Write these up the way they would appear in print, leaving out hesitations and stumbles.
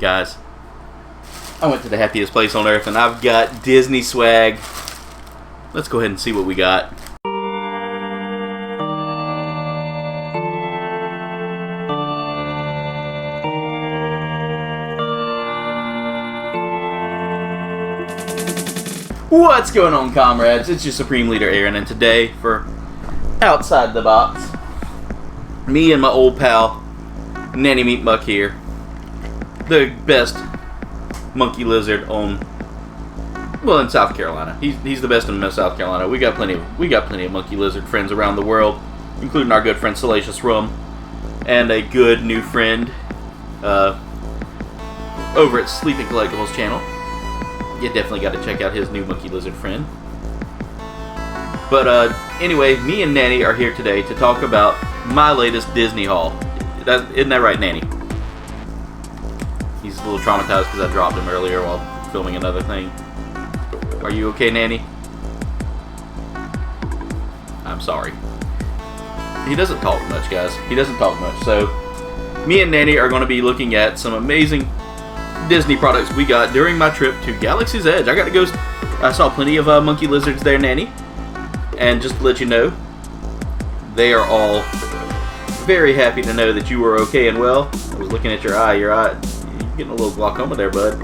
Guys, I went to the happiest place on earth and I've got Disney swag. Let's go ahead and see what we got. What's going on, comrades? It's your Supreme Leader Aaron, and today, for Outside the Box, me and my old pal, Nanny Meat Muck here, the best monkey lizard in South Carolina. He's the best in South Carolina. We got plenty of monkey lizard friends around the world, including our good friend Salacious Rum, and a good new friend over at Sleeping Collectibles channel. You definitely got to check out his new monkey lizard friend. But anyway, me and Nanny are here today to talk about my latest Disney haul. Isn't that right, Nanny? He's a little traumatized because I dropped him earlier while filming another thing. Are you okay, Nanny? I'm sorry. He doesn't talk much, guys. He doesn't talk much. So, me and Nanny are going to be looking at some amazing Disney products we got during my trip to Galaxy's Edge. I saw plenty of monkey lizards there, Nanny. And just to let you know, they are all very happy to know that you were okay and well. I was looking at your eye. You're getting a little glaucoma there, bud.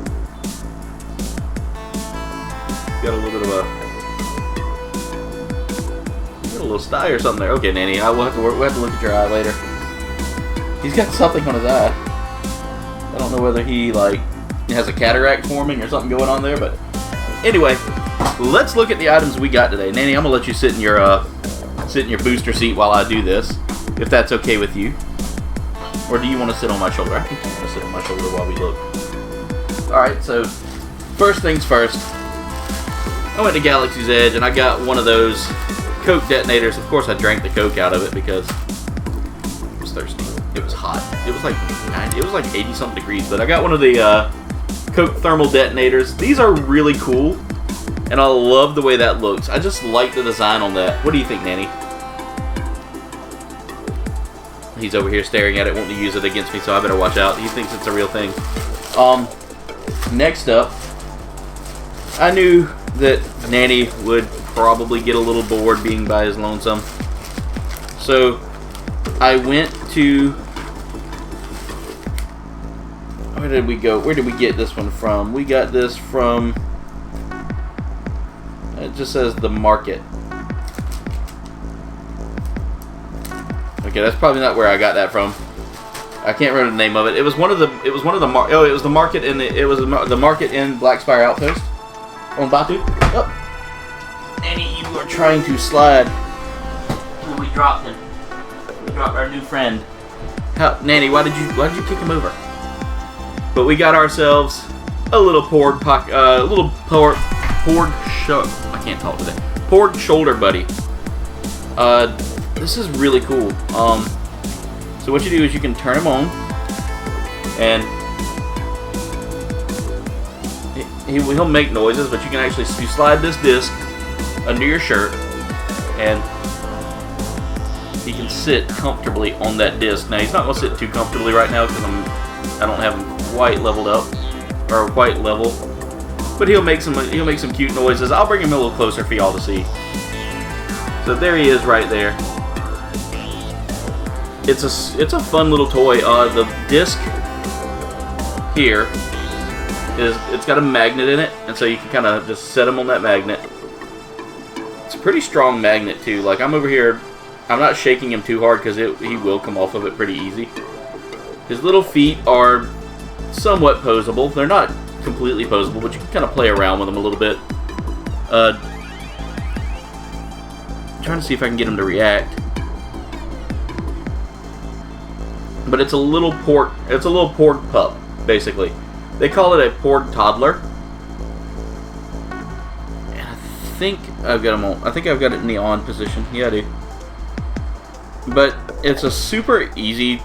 Got a little bit of a little sty or something there. Okay, Nanny, we'll have to look at your eye later. He's got something on his eye. I don't know whether he has a cataract forming or something going on there, but anyway, let's look at the items we got today. Nanny, I'm gonna let you sit in your booster seat while I do this, if that's okay with you. Or do you want to sit on my shoulder? I think you want to sit on my shoulder while we look. Alright, so first things first, I went to Galaxy's Edge and I got one of those Coke detonators. Of course I drank the Coke out of it because I was thirsty. It was hot. It was like 80 something degrees, but I got one of the Coke thermal detonators. These are really cool, and I love the way that looks. I just like the design on that. What do you think, Nanny? He's over here staring at it, wanting to use it against me, so I better watch out. He thinks it's a real thing. Next up, I knew that Nanny would probably get a little bored being by his lonesome, so I went to... Where did we go? Where did we get this one from? We got this from... It just says the market. Okay, that's probably not where I got that from. I can't remember the name of it. It was the market in Black Spire Outpost on Batu. Oh, Nanny, you are trying to slide. We dropped him. We dropped our new friend. Nanny, why did you kick him over? But we got ourselves a little porg shoulder buddy. This is really cool. So what you do is you can turn him on, and he'll make noises, but you can actually slide this disc under your shirt, and he can sit comfortably on that disc. Now he's not gonna sit too comfortably right now because I don't have him quite leveled up, or quite level, but he'll make some cute noises. I'll bring him a little closer for y'all to see. So there he is right there. It's a fun little toy. The disc here it's got a magnet in it, and so you can kind of just set him on that magnet. It's a pretty strong magnet too. Like, I'm over here, I'm not shaking him too hard because he will come off of it pretty easy. His little feet are somewhat posable. They're not completely posable, but you can kind of play around with them a little bit. I'm trying to see if I can get him to react. But it's a little porg pup, basically. They call it a porg toddler. And I think I've got him on. I think I've got it in the on position. Yeah, I do. But it's a super easy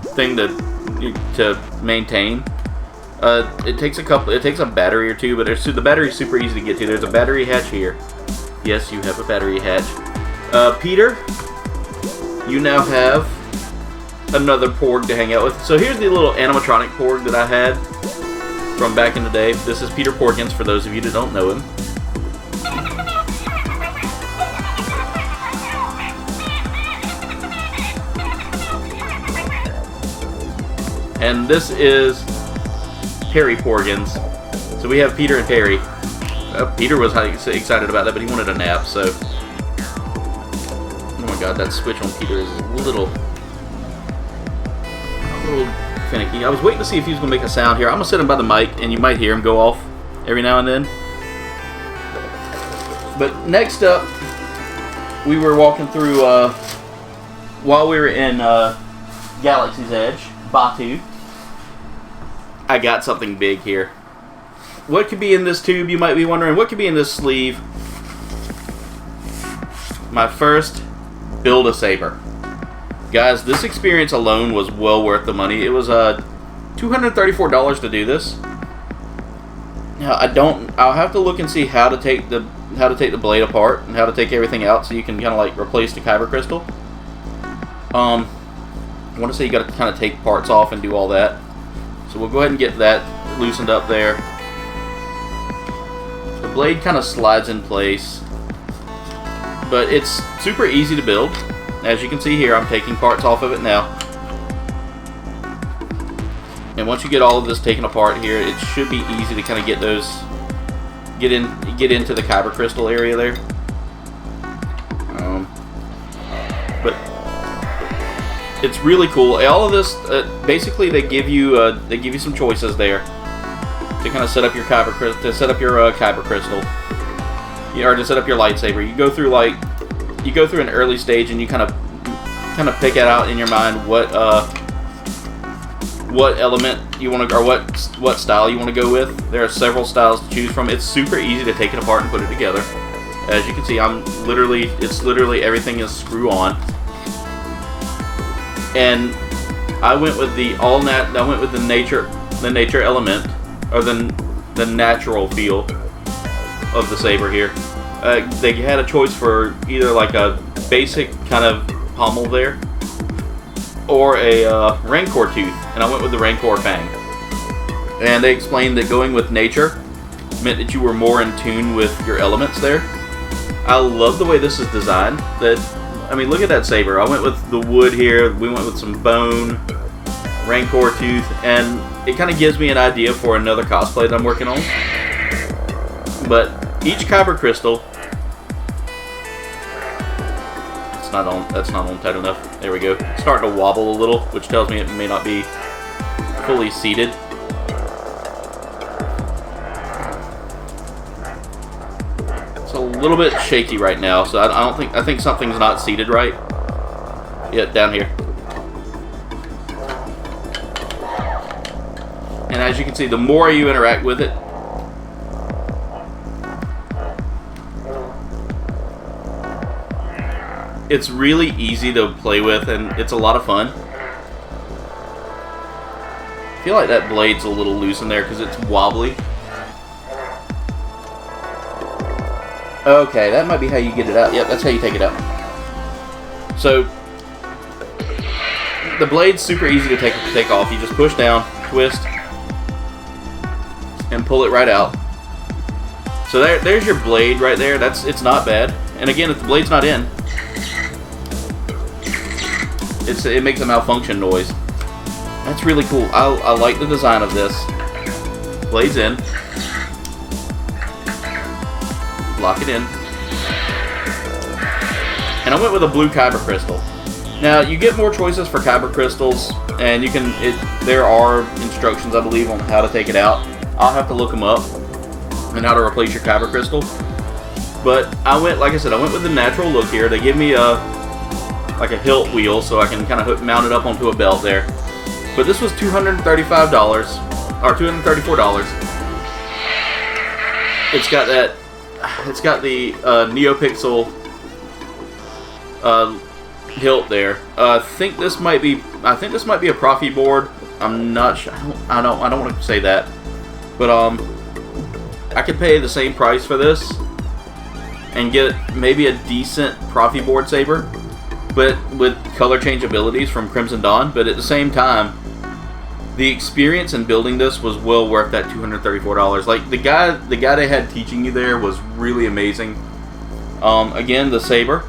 thing to maintain. It takes a battery or two, but the battery's super easy to get to. There's a battery hatch here. Yes, you have a battery hatch. Peter, you now have another porg to hang out with. So here's the little animatronic porg that I had. from back in the day. This is Peter Porkins, for those of you that don't know him. And this is Perry Porkins. So we have Peter and Perry. Peter was excited about that, but he wanted a nap, so... Oh my god, that switch on Peter is a little finicky. I was waiting to see if he was going to make a sound here. I'm going to sit him by the mic, and you might hear him go off every now and then. But next up, we were walking through, while we were in Galaxy's Edge, Batu. I got something big here. What could be in this tube, you might be wondering? What could be in this sleeve? My first Build-A-Saber. Guys, this experience alone was well worth the money. It was $234 to do this. Now I'll have to look and see how to take the blade apart and how to take everything out so you can kind of like replace the kyber crystal. I want to say you got to kind of take parts off and do all that. So we'll go ahead and get that loosened up there. The blade kind of slides in place, but it's super easy to build. As you can see here, I'm taking parts off of it now. And once you get all of this taken apart here, it should be easy to kind of get into the kyber crystal area there. But it's really cool. All of this, basically, they give you some choices there to kind of set up your kyber crystal, or to set up your lightsaber. You go through an early stage, and you kind of pick it out in your mind what element you want to, or what style you want to go with. There are several styles to choose from. It's super easy to take it apart and put it together. As you can see, it's literally everything is screw on. And I went with the nature element, or the natural feel of the saber here. They had a choice for either like a basic kind of pommel there, or a Rancor tooth, and I went with the Rancor fang. And they explained that going with nature meant that you were more in tune with your elements there. I love the way this is designed. Look at that saber. I went with the wood here. We went with some bone, Rancor tooth, and it kind of gives me an idea for another cosplay that I'm working on. But each kyber crystal, that's not on tight enough. There we go. It's starting to wobble a little, which tells me it may not be fully seated. It's a little bit shaky right now, so I think something's not seated right. Yeah, down here. And as you can see, the more you interact with it, it's really easy to play with, and it's a lot of fun. I feel like that blade's a little loose in there because it's wobbly. Okay, that might be how you get it out. Yep, that's how you take it out. So, the blade's super easy to take off. You just push down, twist, and pull it right out. So there's your blade right there. It's not bad. And again, if the blade's not in, it makes a malfunction noise. That's really cool. I like the design of this. Blade's in. Lock it in. And I went with a blue kyber crystal. Now, you get more choices for kyber crystals, and there are instructions, I believe, on how to take it out. I'll have to look them up, and how to replace your kyber crystal. But like I said, I went with the natural look here. They give me like a hilt wheel, so I can kind of mount it up onto a belt there. But this was $235, or $234. It's got the NeoPixel hilt there. I think this might be a Profi board. I'm not sure. I don't want to say that, but I could pay the same price for this and get maybe a decent Profi board saber, but with color change abilities from Crimson Dawn. But at the same time, the experience in building this was well worth that $234. Like the guy they had teaching you there was really amazing. Again, the saber.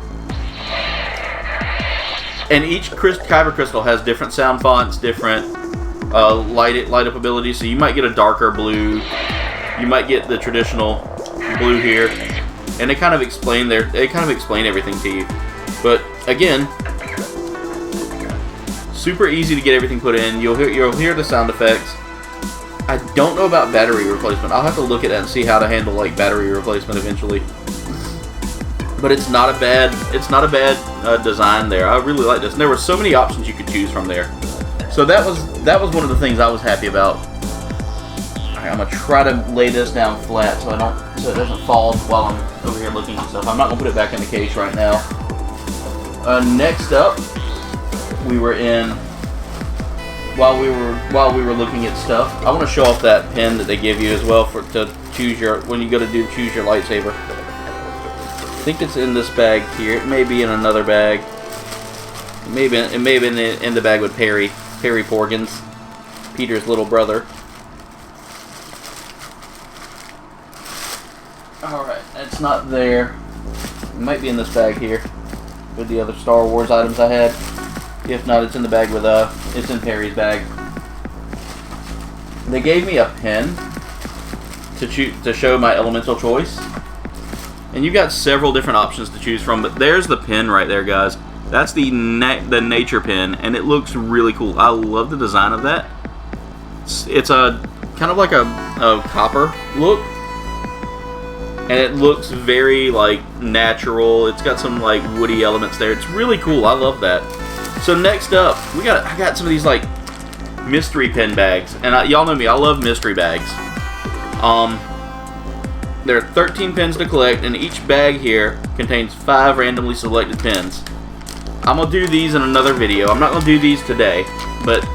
And each kyber crystal has different sound fonts, different light up abilities. So you might get a darker blue, you might get the traditional blue here, and they kind of explain everything to you. But again, super easy to get everything put in. You'll hear the sound effects. I don't know about battery replacement. I'll have to look at that and see how to handle like battery replacement eventually. But it's not a bad design there. I really like this. And there were so many options you could choose from there. So that was one of the things I was happy about. Alright, I'm gonna try to lay this down flat so it doesn't fall while I'm over here looking at stuff. I'm not gonna put it back in the case right now. Next up, we were in while we were looking at stuff. I want to show off that pen that they give you as well to choose when you go to choose your lightsaber. I think it's in this bag here. It may be in another bag. It may have been in the bag with Perry Porgins, Peter's little brother. Alright, it's not there. It might be in this bag here with the other Star Wars items I had. If not, it's in the bag with it's in Perry's bag. They gave me a pen to show my elemental choice. And you've got several different options to choose from, but there's the pen right there, guys. That's the nature pen, and it looks really cool. I love the design of that. It's a kind of like a copper look, and it looks very like natural. It's got some like woody elements there. It's really cool. I love that. So next up, I got some of these like mystery pen bags, and y'all know me. I love mystery bags. There are 13 pens to collect, and each bag here contains 5 randomly selected pens. I'm going to do these in another video. I'm not going to do these today, but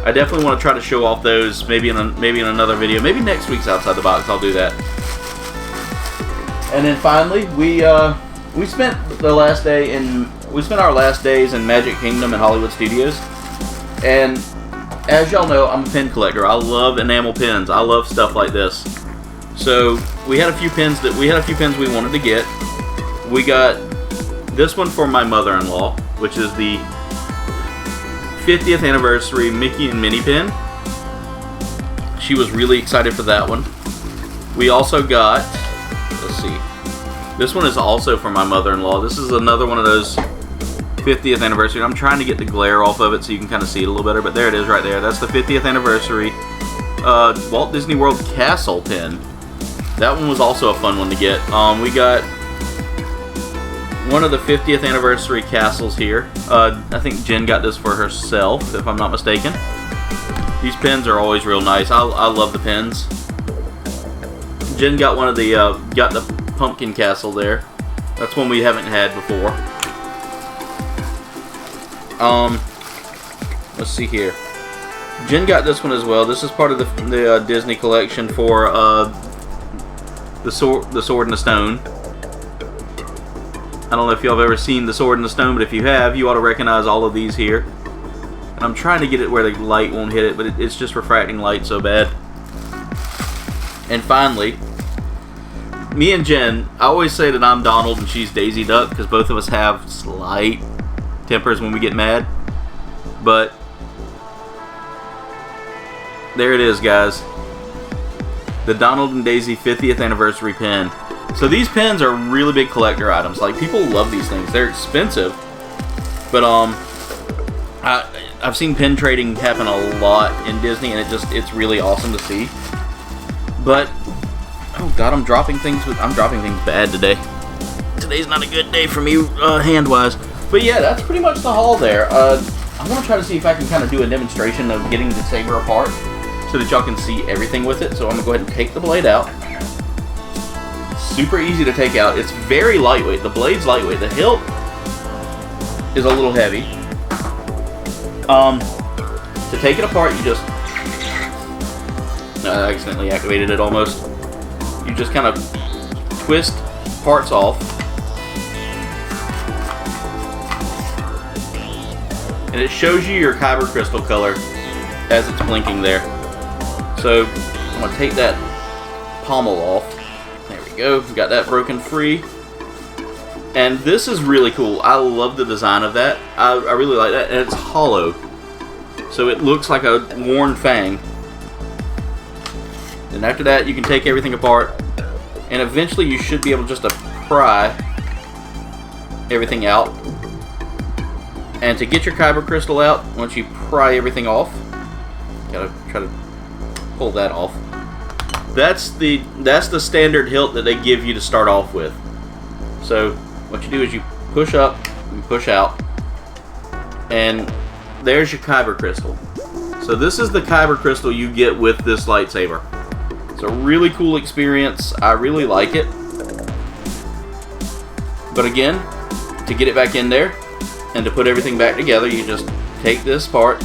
I definitely want to try to show off those maybe in another video. Maybe next week's Outside the Box, I'll do that. And then finally, we spent our last days in Magic Kingdom and Hollywood Studios. And as y'all know, I'm a pen collector. I love enamel pens. I love stuff like this. So we had a few pens we wanted to get. We got this one for my mother-in-law, which is the 50th anniversary Mickey and Minnie pen. She was really excited for that one. We also got, let's see, this one is also for my mother-in-law. This is another one of those 50th anniversary. I'm trying to get the glare off of it so you can kind of see it a little better, but there it is right there. That's the 50th anniversary Walt Disney World Castle pen. That one was also a fun one to get. We got one of the 50th anniversary castles here. I think Jen got this for herself, if I'm not mistaken. These pens are always real nice. I love the pens. Jen got one of the pumpkin castle there. That's one we haven't had before. Let's see here. Jen got this one as well. This is part of the Disney collection for the Sword and the Stone. I don't know if y'all have ever seen The Sword and the Stone, but if you have, you ought to recognize all of these here. And I'm trying to get it where the light won't hit it, but it's just refracting light so bad. And finally, me and Jen, I always say that I'm Donald and she's Daisy Duck, because both of us have slight tempers when we get mad. But there it is, guys. The Donald and Daisy 50th anniversary pen. So these pens are really big collector items. Like, people love these things. They're expensive, but I've seen pen trading happen a lot in Disney, and it's really awesome to see. But oh god, I'm dropping things bad today. Today's not a good day for me hand wise. But yeah, that's pretty much the haul there. I want to try to see if I can kind of do a demonstration of getting the saber apart, so that y'all can see everything with it. So I'm going to go ahead and take the blade out. Super easy to take out. It's very lightweight. The blade's lightweight. The hilt is a little heavy. To take it apart, you just... I accidentally activated it almost. You just kind of twist parts off. And it shows you your kyber crystal color as it's blinking there. So I'm going to take that pommel off. There we go. We've got that broken free. And this is really cool. I love the design of that. I really like that. And it's hollow. So it looks like a worn fang. And after that, you can take everything apart. And eventually you should be able just to pry everything out. And to get your kyber crystal out, once you pry everything off, gotta try to pull that off. That's the standard hilt that they give you to start off with. So what you do is you push up and push out, and there's your kyber crystal. So this is the kyber crystal you get with this lightsaber. It's a really cool experience. I really like it. But again, to get it back in there and to put everything back together, you just take this part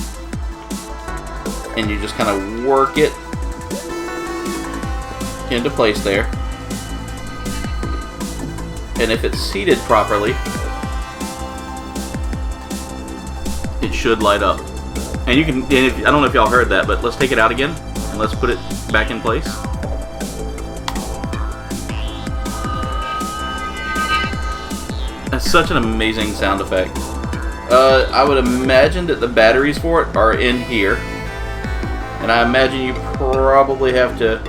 and you just kind of work it into place there. And if it's seated properly, it should light up. And you can, I don't know if y'all heard that, but let's take it out again and let's put it back in place. That's such an amazing sound effect. I would imagine that the batteries for it are in here. And I imagine you probably have to,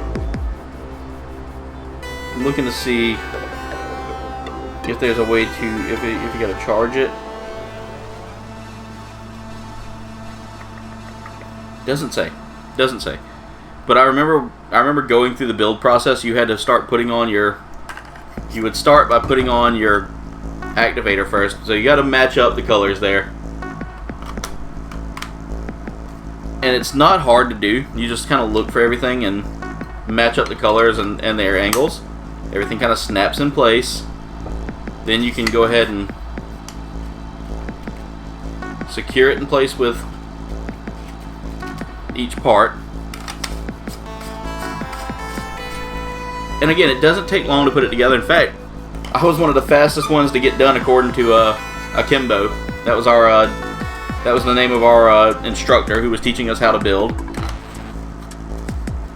I'm looking to see if there's a way to, if you gotta charge it. Doesn't say. But I remember going through the build process. You had to start putting on your, you would start by putting on your activator first. So you gotta match up the colors there. And it's not hard to do. You just kind of look for everything and match up the colors and their angles. Everything kind of snaps in place. Then you can go ahead and secure it in place with each part. And again, it doesn't take long to put it together. In fact, I was one of the fastest ones to get done according to Akimbo. That was our that was the name of our instructor who was teaching us how to build.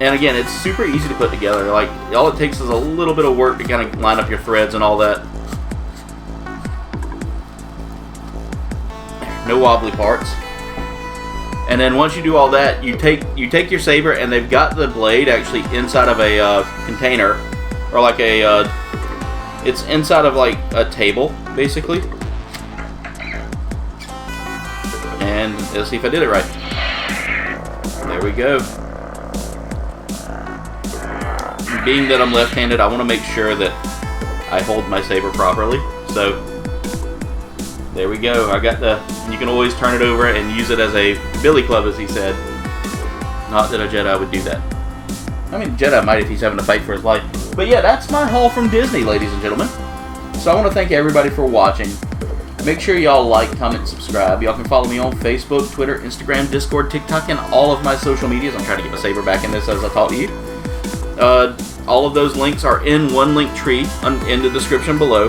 And again, it's super easy to put together. Like, all it takes is a little bit of work to kind of line up your threads and all that. No wobbly parts. And then once you do all that, you take your saber, and they've got the blade actually inside of a container, or like a it's inside of like a table, basically. And let's see if I did it right. There we go. Being that I'm left-handed, I want to make sure that I hold my saber properly. So there we go. I got the. You can always turn it over and use it as a billy club, as he said. Not that a Jedi would do that. I mean, Jedi might if he's having to fight for his life. But yeah, that's my haul from Disney, ladies and gentlemen. So I want to thank everybody for watching. Make sure y'all like, comment, subscribe. Y'all can follow me on Facebook, Twitter, Instagram, Discord, TikTok, and all of my social medias. I'm trying to get my saber back in this as I talk to you. All of those links are in one link tree in the description below.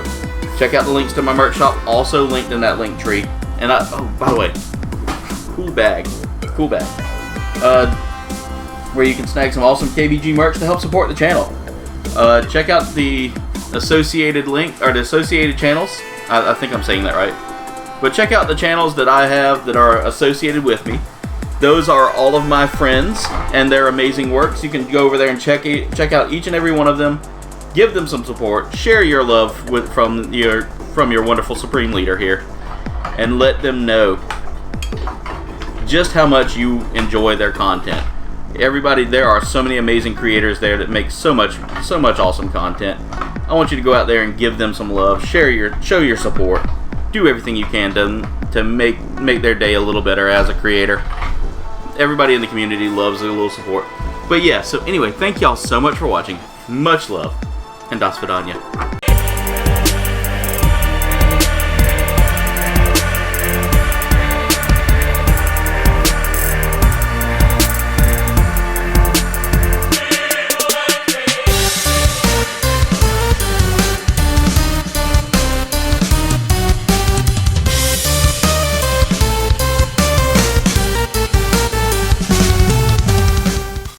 Check out the links to my merch shop, also linked in that link tree. And oh, by the way, cool bag, where you can snag some awesome KBG merch to help support the channel. Check out the associated link, or the associated channels. I think I'm saying that right. But check out the channels that I have that are associated with me. Those are all of my friends and their amazing works. You can go over there and check out each and every one of them. Give them some support. Share your love from your wonderful Supreme Leader here, and let them know just how much you enjoy their content. Everybody, there are so many amazing creators there that make so much awesome content. I want you to go out there and give them some love. Show your support. Do everything you can to make their day a little better as a creator. Everybody in the community loves a little support. But yeah, so anyway, thank y'all so much for watching. Much love, and das vidanya.